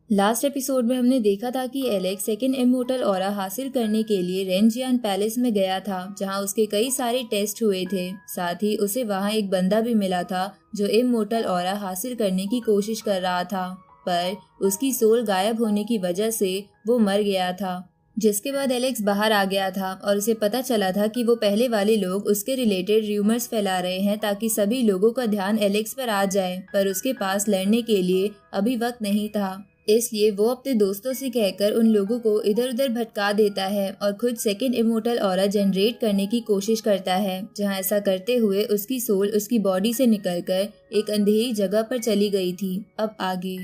Last episode में हमने देखा था कि एलेक्स सेकंड इमोर्टल ऑरा हासिल करने के लिए रेनजियान पैलेस में गया था, जहां उसके कई सारे टेस्ट हुए थे। साथ ही उसे वहां एक बंदा भी मिला था जो इमोर्टल ऑरा हासिल करने की कोशिश कर रहा था, पर उसकी सोल गायब होने की वजह से वो मर गया था। जिसके बाद एलेक्स बाहर आ गया था और उसे पता चला था कि वो पहले वाले लोग उसके रिलेटेड र्यूमर्स फैला रहे हैं ताकि सभी लोगों का ध्यान एलेक्स पर आ जाए, पर उसके पास लड़ने के लिए अभी वक्त नहीं था। इसलिए वो अपने दोस्तों से कहकर उन लोगों को इधर उधर भटका देता है और खुद सेकंड इमोर्टल ऑरा जनरेट करने की कोशिश करता है, जहां ऐसा करते हुए उसकी सोल उसकी बॉडी से निकलकर एक अंधेरी जगह पर चली गई थी। अब आगे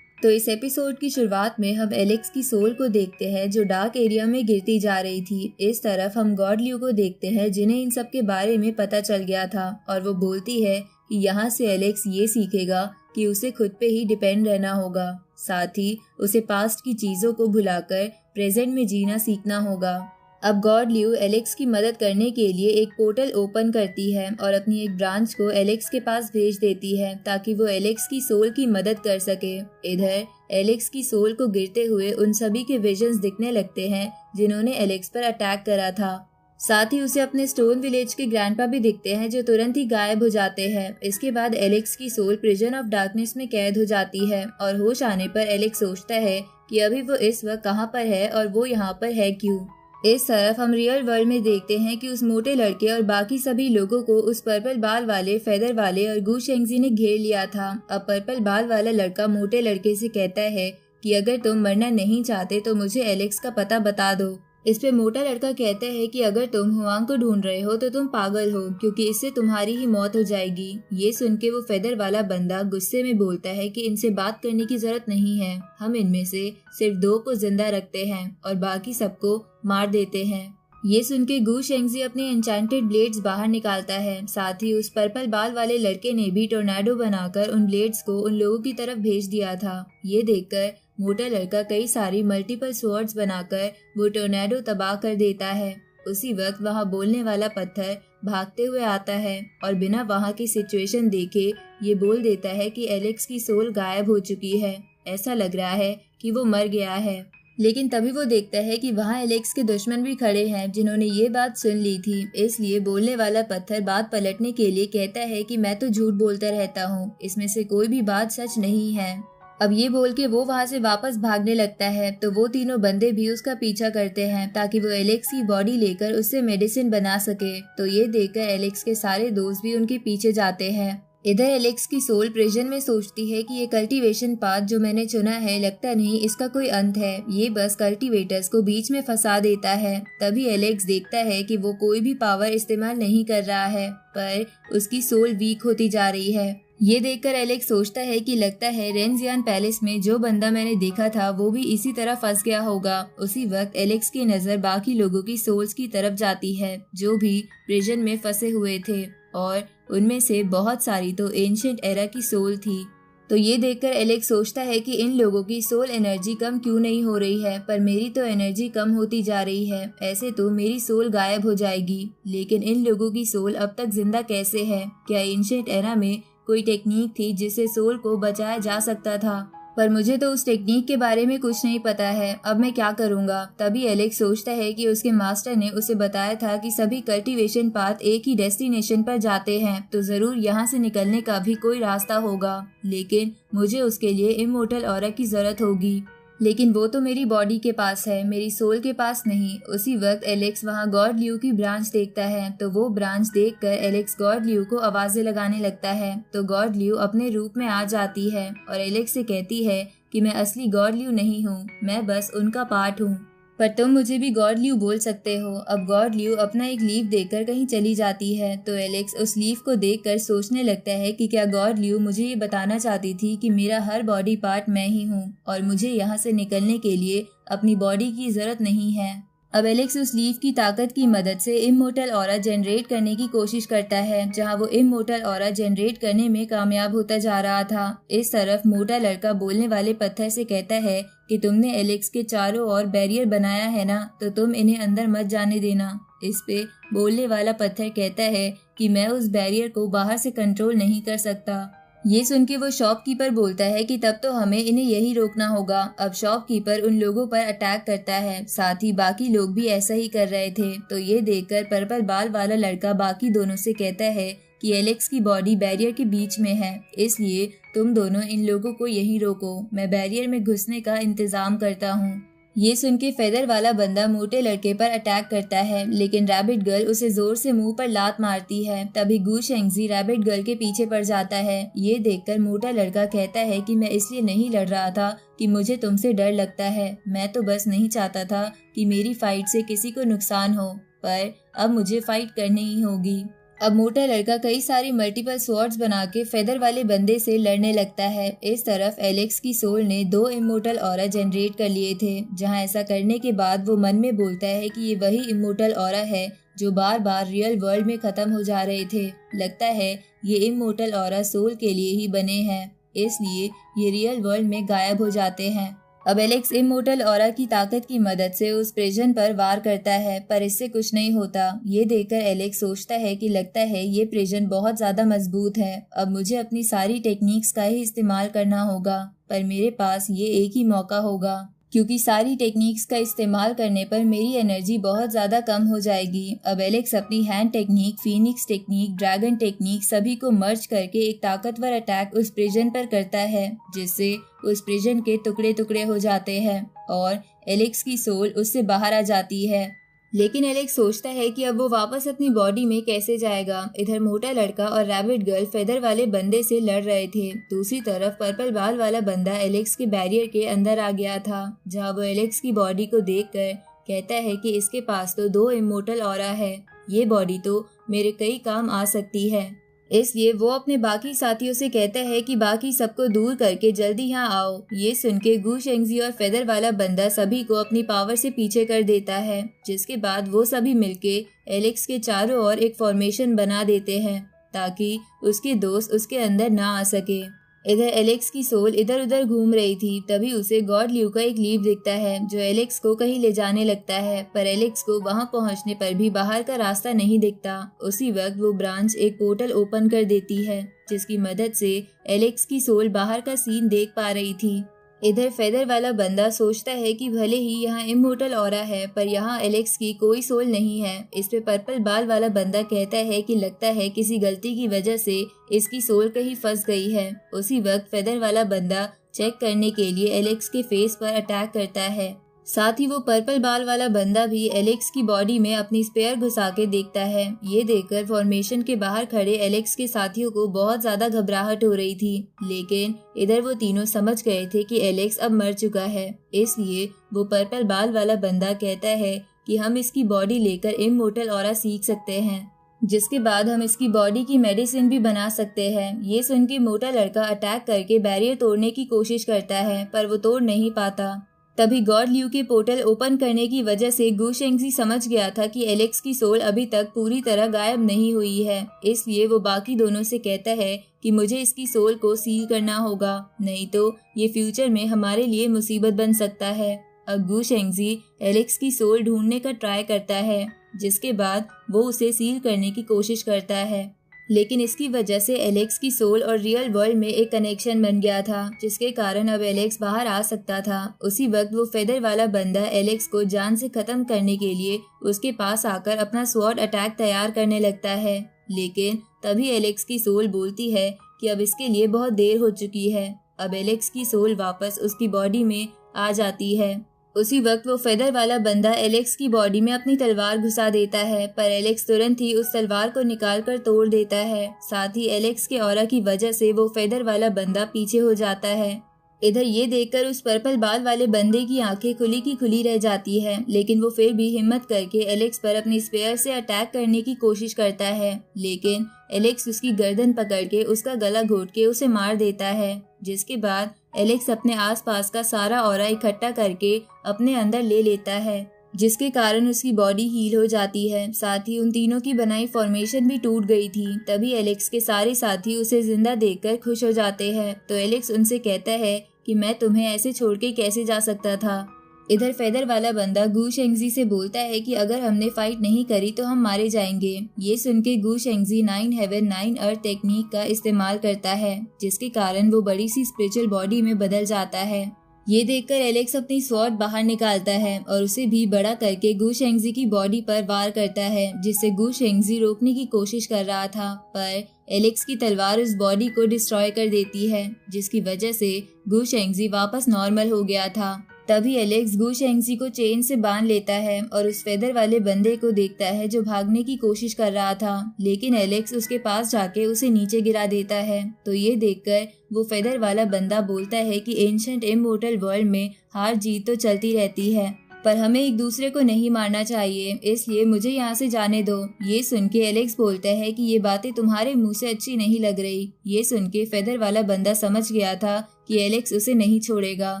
तो इस एपिसोड की शुरुआत में हम एलेक्स की सोल को देखते हैं जो डार्क एरिया में गिरती जा रही थी। इस तरफ हम गॉड ल्यू को देखते हैं जिन्हें इन सब के बारे में पता चल गया था और वो बोलती है कि यहाँ से एलेक्स ये सीखेगा कि उसे खुद पे ही डिपेंड रहना होगा। साथ ही उसे पास्ट की चीजों को भुलाकर प्रेजेंट में जीना सीखना होगा। अब गॉड ल्यू एलेक्स की मदद करने के लिए एक पोर्टल ओपन करती है और अपनी एक ब्रांच को एलेक्स के पास भेज देती है ताकि वो एलेक्स की सोल की मदद कर सके। इधर एलेक्स की सोल को गिरते हुए उन सभी के विजन्स दिखने लगते हैं जिन्होंने एलेक्स पर अटैक करा था। साथ ही उसे अपने स्टोन विलेज के ग्रैंडपा भी दिखते हैं जो तुरंत ही गायब हो जाते हैं। इसके बाद एलेक्स की सोल प्रिजन ऑफ डार्कनेस में कैद हो जाती है और होश आने पर एलेक्स सोचता है कि अभी वो इस वक्त कहाँ पर है और वो यहाँ पर है क्यों। इस तरफ हम रियल वर्ल्ड में देखते हैं कि उस मोटे लड़के और बाकी सभी लोगों को उस पर्पल बाल वाले, फेदर वाले और गू शेंगजी ने घेर लिया था। अब पर्पल बाल वाला लड़का मोटे लड़के से कहता है कि अगर तुम मरना नहीं चाहते तो मुझे एलेक्स का पता बता दो। इस पे मोटा लड़का कहता है कि अगर तुम हुआंग को ढूंढ रहे हो तो तुम पागल हो, क्योंकि इससे तुम्हारी ही मौत हो जाएगी। ये सुन के वो फेदर वाला बंदा गुस्से में बोलता है कि इनसे बात करने की जरूरत नहीं है, हम इनमें से सिर्फ 2 को जिंदा रखते हैं और बाकी सबको मार देते हैं। ये सुन के गू शेंगजी अपने एन्चेंटेड ब्लेड्स बाहर निकालता है। साथ ही उस पर्पल बाल वाले लड़के ने भी टोर्नाडो बनाकर उन ब्लेड्स को उन लोगों की तरफ भेज दिया था। ये देखकर मोटा लड़का कई सारी मल्टीपल स्वॉर्ड्स बनाकर वो टोर्नेडो तबाह कर देता है। उसी वक्त वहाँ बोलने वाला पत्थर भागते हुए आता है और बिना वहाँ की सिचुएशन देखे ये बोल देता है कि एलेक्स की सोल गायब हो चुकी है। ऐसा लग रहा है कि वो मर गया है। लेकिन तभी वो देखता है कि वहाँ एलेक्स के दुश्मन भी खड़े हैं जिन्होंने ये बात सुन ली थी। इसलिए बोलने वाला पत्थर बात पलटने के लिए कहता है कि मैं तो झूठ बोलता रहता हूँ, इसमें से कोई भी बात सच नहीं है। अब ये बोल के वो वहाँ से वापस भागने लगता है तो वो तीनों बंदे भी उसका पीछा करते हैं ताकि वो एलेक्स की बॉडी लेकर उससे मेडिसिन बना सके। तो ये देखकर एलेक्स के सारे दोस्त भी उनके पीछे जाते हैं। इधर एलेक्स की सोल प्रिजन में सोचती है कि ये कल्टीवेशन पाथ जो मैंने चुना है लगता नहीं इसका कोई अंत है, ये बस कल्टीवेटर्स को बीच में फंसा देता है। तभी एलेक्स देखता है कि वो कोई भी पावर इस्तेमाल नहीं कर रहा है, पर उसकी सोल वीक होती जा रही है। ये देखकर एलेक्स सोचता है कि लगता है रेनजियान पैलेस में जो बंदा मैंने देखा था वो भी इसी तरह फंस गया होगा। उसी वक्त एलेक्स की नजर बाकी लोगों की सोल्स की तरफ जाती है जो भी प्रिजन में फंसे हुए थे और उनमें से बहुत सारी तो एंशिएंट एरा की सोल थी। तो ये देखकर एलेक्स सोचता है कि इन लोगों की सोल एनर्जी कम क्यों नहीं हो रही है, पर मेरी तो एनर्जी कम होती जा रही है। ऐसे तो मेरी सोल गायब हो जाएगी, लेकिन इन लोगों की सोल अब तक जिंदा कैसे है? क्या एंशिएंट एरा में कोई टेक्निक थी जिससे सोल को बचाया जा सकता था? पर मुझे तो उस टेक्निक के बारे में कुछ नहीं पता है, अब मैं क्या करूँगा? तभी एलेक्स सोचता है कि उसके मास्टर ने उसे बताया था कि सभी कल्टीवेशन पाथ एक ही डेस्टिनेशन पर जाते हैं, तो जरूर यहाँ से निकलने का भी कोई रास्ता होगा, लेकिन मुझे उसके लिए इमोर्टल ऑरा की जरूरत होगी। लेकिन वो तो मेरी बॉडी के पास है, मेरी सोल के पास नहीं। उसी वक्त एलेक्स वहाँ गॉड ल्यू की ब्रांच देखता है, तो वो ब्रांच देखकर एलेक्स गॉड ल्यू को आवाजें लगाने लगता है। तो गॉड ल्यू अपने रूप में आ जाती है और एलेक्स से कहती है कि मैं असली गॉड ल्यू नहीं हूँ, मैं बस उनका पार्ट हूँ, पर तुम मुझे भी गॉड ल्यू बोल सकते हो। अब गॉड ल्यू अपना एक लीफ देकर कहीं चली जाती है, तो एलेक्स उस लीफ को देखकर सोचने लगता है कि क्या गॉड ल्यू मुझे ये बताना चाहती थी कि मेरा हर बॉडी पार्ट मैं ही हूँ और मुझे यहाँ से निकलने के लिए अपनी बॉडी की जरूरत नहीं है। अब एलेक्स उस लीफ की ताकत की मदद से इमोर्टल ऑरा जनरेट करने की कोशिश करता है, जहां वो इमोर्टल ऑरा जनरेट करने में कामयाब होता जा रहा था। इस तरफ मोटा लड़का बोलने वाले पत्थर से कहता है कि तुमने एलेक्स के चारों ओर बैरियर बनाया है ना, तो तुम इन्हें अंदर मत जाने देना। इस पे बोलने वाला पत्थर कहता है कि मैं उस बैरियर को बाहर से कंट्रोल नहीं कर सकता। ये सुन के वो शॉपकीपर बोलता है कि तब तो हमें इन्हें यही रोकना होगा। अब शॉपकीपर उन लोगों पर अटैक करता है, साथ ही बाकी लोग भी ऐसा ही कर रहे थे। तो ये देखकर पर्पल बाल वाला लड़का बाकी दोनों से कहता है कि एलेक्स की बॉडी बैरियर के बीच में है, इसलिए तुम दोनों इन लोगों को यहीं रोको, मैं बैरियर में घुसने का इंतजाम करता हूँ। ये सुन के फेदर वाला बंदा मोटे लड़के पर अटैक करता है, लेकिन रैबिट गर्ल उसे जोर से मुंह पर लात मारती है। तभी गू शेंगजी रैबिट गर्ल के पीछे पड़ जाता है। ये देखकर मोटा लड़का कहता है कि मैं इसलिए नहीं लड़ रहा था कि मुझे तुमसे डर लगता है, मैं तो बस नहीं चाहता था कि मेरी फाइट से किसी को नुकसान हो, पर अब मुझे फाइट करनी ही होगी। अब मोटा लड़का कई सारी मल्टीपल स्वॉर्ड्स बना के फेदर वाले बंदे से लड़ने लगता है। इस तरफ एलेक्स की सोल ने 2 इमोर्टल ऑरा जनरेट कर लिए थे, जहां ऐसा करने के बाद वो मन में बोलता है कि ये वही इमोर्टल ऑरा है जो बार बार रियल वर्ल्ड में खत्म हो जा रहे थे। लगता है ये इमोर्टल ऑरा सोल के लिए ही बने हैं, इसलिए ये रियल वर्ल्ड में गायब हो जाते हैं। अब एलेक्स इमोर्टल ऑरा की ताकत की मदद से उस प्रिजन पर वार करता है, पर इससे कुछ नहीं होता। ये देखकर एलेक्स सोचता है कि लगता है ये प्रिजन बहुत ज्यादा मजबूत है, अब मुझे अपनी सारी टेक्निक्स का ही इस्तेमाल करना होगा, पर मेरे पास ये एक ही मौका होगा, क्योंकि सारी टेक्निक्स का इस्तेमाल करने पर मेरी एनर्जी बहुत ज़्यादा कम हो जाएगी। अब एलेक्स अपनी hand technique, Phoenix technique, dragon technique सभी को मर्ज करके एक ताकतवर अटैक उस प्रिजन पर करता है, जिससे उस प्रिजन के टुकड़े टुकड़े हो जाते हैं और एलेक्स की सोल उससे बाहर आ जाती है। लेकिन एलेक्स सोचता है कि अब वो वापस अपनी बॉडी में कैसे जाएगा। इधर मोटा लड़का और रैबिट गर्ल फेदर वाले बंदे से लड़ रहे थे। दूसरी तरफ पर्पल बाल वाला बंदा एलेक्स के बैरियर के अंदर आ गया था, जहां वो एलेक्स की बॉडी को देखकर कहता है कि इसके पास तो 2 इमोर्टल ऑरा है, ये बॉडी तो मेरे कई काम आ सकती है। इसलिए वो अपने बाकी साथियों से कहता है कि बाकी सबको दूर करके जल्दी यहाँ आओ। ये सुन के गू शेंगजी और फेदर वाला बंदा सभी को अपनी पावर से पीछे कर देता है, जिसके बाद वो सभी मिलके एलेक्स के चारों ओर एक फॉर्मेशन बना देते हैं ताकि उसके दोस्त उसके अंदर ना आ सके। इधर एलेक्स की सोल इधर उधर घूम रही थी, तभी उसे गॉड ल्यू का एक लीफ दिखता है जो एलेक्स को कहीं ले जाने लगता है, पर एलेक्स को वहां पहुंचने पर भी बाहर का रास्ता नहीं दिखता। उसी वक्त वो ब्रांच एक पोर्टल ओपन कर देती है, जिसकी मदद से एलेक्स की सोल बाहर का सीन देख पा रही थी। इधर फेदर वाला बंदा सोचता है कि भले ही यहाँ इमोर्टल ऑरा है, पर यहाँ एलेक्स की कोई सोल नहीं है। इस पे पर्पल बाल वाला बंदा कहता है कि लगता है किसी गलती की वजह से इसकी सोल कहीं फंस गई है। उसी वक्त फेदर वाला बंदा चेक करने के लिए एलेक्स के फेस पर अटैक करता है। साथ ही वो पर्पल बाल वाला बंदा भी एलेक्स की बॉडी में अपनी स्पेयर घुसा के देखता है। ये देखकर फॉर्मेशन के बाहर खड़े एलेक्स के साथियों को बहुत ज्यादा घबराहट हो रही थी, लेकिन इधर वो तीनों समझ गए थे कि एलेक्स अब मर चुका है। इसलिए वो पर्पल बाल वाला बंदा कहता है कि हम इसकी बॉडी लेकर इमोर्टल ऑरा सीख सकते हैं, जिसके बाद हम इसकी बॉडी की मेडिसिन भी बना सकते हैं। ये सुन के मोटा लड़का अटैक करके बैरियर तोड़ने की कोशिश करता है, पर वो तोड़ नहीं पाता। तभी गॉड ल्यू के पोर्टल ओपन करने की वजह से गू शेंगजी समझ गया था कि एलेक्स की सोल अभी तक पूरी तरह गायब नहीं हुई है, इसलिए वो बाकी दोनों से कहता है कि मुझे इसकी सोल को सील करना होगा, नहीं तो ये फ्यूचर में हमारे लिए मुसीबत बन सकता है। अब गू शेंगजी एलेक्स की सोल ढूंढने का ट्राई करता है, जिसके बाद वो उसे सील करने की कोशिश करता है, लेकिन इसकी वजह से एलेक्स की सोल और रियल वर्ल्ड में एक कनेक्शन बन गया था, जिसके कारण अब एलेक्स बाहर आ सकता था। उसी वक्त वो फेदर वाला बंदा एलेक्स को जान से खत्म करने के लिए उसके पास आकर अपना स्वॉर्ड अटैक तैयार करने लगता है, लेकिन तभी एलेक्स की सोल बोलती है कि अब इसके लिए बहुत देर हो चुकी है। अब एलेक्स की सोल वापस उसकी बॉडी में आ जाती है। उसी वक्त वो फेदर वाला बंदा एलेक्स की बॉडी में अपनी तलवार घुसा देता है, पर एलेक्स तुरंत ही उस तलवार को निकालकर तोड़ देता है। साथ ही एलेक्स के ऑरा की वजह से वो फेदर वाला बंदा पीछे हो जाता है। इधर ये देखकर उस पर्पल बाल वाले बंदे की आंखें खुली की खुली रह जाती है, लेकिन वो फिर भी हिम्मत करके एलेक्स पर अपनी स्पेयर से अटैक करने की कोशिश करता है, लेकिन एलेक्स उसकी गर्दन पकड़ के उसका गला घोट के उसे मार देता है, जिसके बाद एलेक्स अपने आसपास का सारा ऑरा इकट्ठा करके अपने अंदर ले लेता है, जिसके कारण उसकी बॉडी हील हो जाती है। साथ ही उन तीनों की बनाई फॉर्मेशन भी टूट गई थी। तभी एलेक्स के सारे साथी उसे जिंदा देखकर खुश हो जाते हैं, तो एलेक्स उनसे कहता है कि मैं तुम्हें ऐसे छोड़ के कैसे जा सकता था। इधर फेदर वाला बंदा गू शेंगजी से बोलता है कि अगर हमने फाइट नहीं करी तो हम मारे जाएंगे। ये सुन के गू शेंगजी 9 हेवन 9 अर्थ टेक्निक का इस्तेमाल करता है, जिसके कारण वो बड़ी सी स्पिरिचुअल बॉडी में बदल जाता है। ये देखकर एलेक्स अपनी स्वॉर्ड बाहर निकालता है और उसे भी बड़ा करके गू शेंगजी की बॉडी पर वार करता है, जिससे गू शेंगजी रोकने की कोशिश कर रहा था, पर एलेक्स की तलवार उस बॉडी को डिस्ट्रॉय कर देती है, जिसकी वजह से गू शेंगजी वापस नॉर्मल हो गया था। तभी एलेक्स गू शेंगजी को चेन से बांध लेता है और उस फेदर वाले बंदे को देखता है जो भागने की कोशिश कर रहा था, लेकिन एलेक्स उसके पास जाके उसे नीचे गिरा देता है। तो ये देखकर वो फेदर वाला बंदा बोलता है कि एंशिएंट इमॉर्टल वर्ल्ड में हार जीत तो चलती रहती है, पर हमें एक दूसरे को नहीं मारना चाहिए, इसलिए मुझे यहाँ से जाने दो। ये सुन के एलेक्स बोलता है कि ये बातें तुम्हारे मुंह से अच्छी नहीं लग रही। ये सुन के फेदर वाला बंदा समझ गया था कि एलेक्स उसे नहीं छोड़ेगा,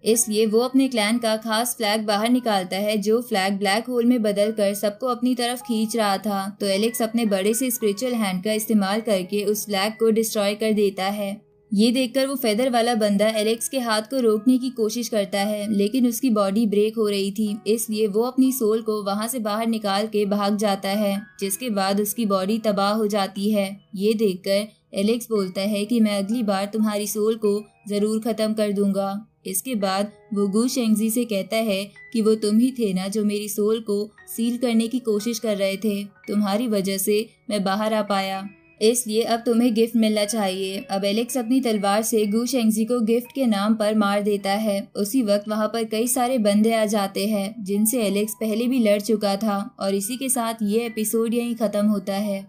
इसलिए वो अपने क्लैन का खास फ्लैग बाहर निकालता है, जो फ्लैग ब्लैक होल में बदलकर सबको अपनी तरफ खींच रहा था। तो एलेक्स अपने बड़े से स्पिरिचुअल हैंड का इस्तेमाल करके उस फ्लैग को डिस्ट्रॉय कर देता है। ये देखकर वो फेदर वाला बंदा एलेक्स के हाथ को रोकने की कोशिश करता है, लेकिन उसकी बॉडी ब्रेक हो रही थी, इसलिए वो अपनी सोल को वहां से बाहर निकाल के भाग जाता है, जिसके बाद उसकी बॉडी तबाह हो जाती है। ये देखकर एलेक्स बोलता है कि मैं अगली बार तुम्हारी सोल को जरूर खत्म कर दूंगा। इसके बाद वो गू शेंगजी से कहता है कि वो तुम ही थे ना जो मेरी सोल को सील करने की कोशिश कर रहे थे, तुम्हारी वजह से मैं बाहर आ पाया, इसलिए अब तुम्हें गिफ्ट मिलना चाहिए। अब एलेक्स अपनी तलवार से गू शेंगजी को गिफ्ट के नाम पर मार देता है। उसी वक्त वहां पर कई सारे बंदे आ जाते हैं, जिनसे एलेक्स पहले भी लड़ चुका था, और इसी के साथ ये एपिसोड यहीं खत्म होता है।